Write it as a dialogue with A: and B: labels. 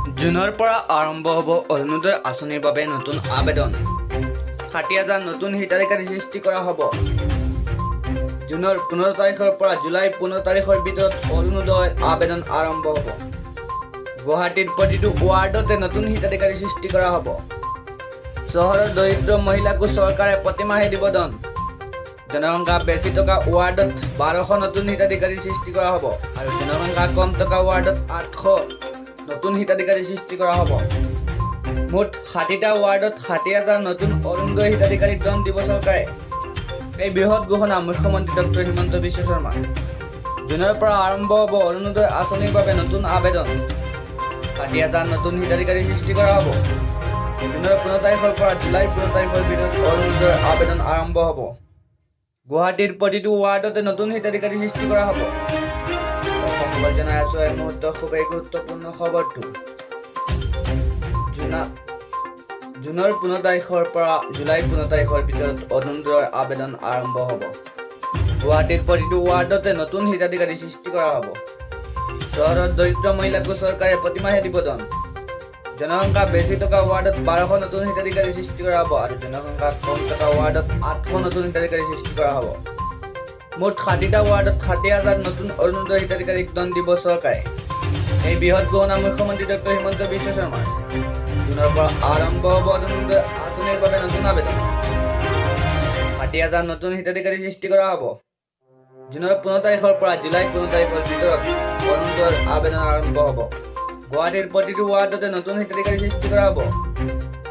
A: জুনৰ পৰা আৰম্ভ হ'ব অৰুণোদয় আঁচনিৰ বাবে নতুন আবেদন। 60,000 নতুন হিতাধিকাৰী সৃষ্টি কৰা হ'ব। জুনৰ 15 তাৰিখৰ পৰা জুলাই 15 তাৰিখৰ ভিতৰত অৰুণোদয় আবেদন আৰম্ভ হ'ব। গুৱাহাটীত প্ৰতিটো ৱাৰ্ডতে নতুন হিতাধিকাৰী সৃষ্টি কৰা হ'ব। চহৰৰ দৰিদ্ৰ মহিলাকো চৰকাৰে প্ৰতিমাহে দিব ধন। জনসংখ্যা বেছি থকা ৱাৰ্ডত 1200 নতুন হিতাধিকাৰী সৃষ্টি কৰা হ'ব আৰু জনসংখ্যা কম থকা ৱাৰ্ডত 800 নতুন হিতাধিকাৰী সৃষ্টি কৰা হ'ব। মুঠ 60টা ৱাৰ্ডত 60,000 নতুন অৰুণোদয় হিতাধিকাৰীক ধন দিব চৰকাৰে। এই বৃহৎ ঘোষণা মুখ্যমন্ত্ৰী ডক্টৰ হিমন্ত বিশ্ব শৰ্মাৰ। জুনৰ পৰা আৰম্ভ হ'ব অৰুণোদয় আঁচনিৰ বাবে নতুন আবেদন। 60,000 নতুন হিতাধিকাৰী সৃষ্টি কৰা হ'ব। জুনৰ 15 তাৰিখৰ পৰা জুলাই 15 তাৰিখৰ ভিতৰত অৰুণোদয়ৰ আবেদন আৰম্ভ হ'ব। গুৱাহাটীৰ প্ৰতিটো ৱাৰ্ডতে নতুন হিতাধিকাৰী সৃষ্টি কৰা হ'ব। জনাই আছো এই মুহূৰ্তৰ খুবেই গুৰুত্বপূৰ্ণ খবৰটো। জুনৰ 15 তাৰিখৰ পৰা জুলাই 15 তাৰিখৰ ভিতৰত অৰুণোদয়ৰ আবেদন আৰম্ভ হ'ব। গুৱাহাটীৰ প্ৰতিটো ৱাৰ্ডতে নতুন হিতাধিকাৰী সৃষ্টি কৰা হ'ব। চহৰত দৰিদ্ৰ মহিলাকো চৰকাৰে প্ৰতিমাহে দিব ধন। জনসংখ্যা বেছি থকা ৱাৰ্ডত 1200 নতুন হিতাধিকাৰী সৃষ্টি কৰা হ'ব আৰু জনসংখ্যা কম থকা ৱাৰ্ডত 800 নতুন হিতাধিকাৰী সৃষ্টি কৰা হ'ব। মুঠ 60টা ৱাৰ্ডত 60,000 নতুন অৰুণোদয় হিতাধিকাৰীক ধন দিব চৰকাৰে। এই বৃহৎ ঘোষণা মুখ্যমন্ত্ৰী ডক্টৰ হিমন্ত বিশ্ব শৰ্মাৰ। জুনৰ পৰা আৰম্ভ হ'ব অৰুণোদয় আঁচনিৰ বাবে নতুন আবেদন। 60,000 নতুন হিতাধিকাৰী সৃষ্টি কৰা হ'ব। জুনৰ 15 তাৰিখৰ পৰা জুলাই 15 তাৰিখৰ ভিতৰত অৰুণোদয়ৰ আবেদন আৰম্ভ হ'ব। গুৱাহাটীৰ প্ৰতিটো ৱাৰ্ডতে নতুন হিতাধিকাৰী সৃষ্টি কৰা হ'ব।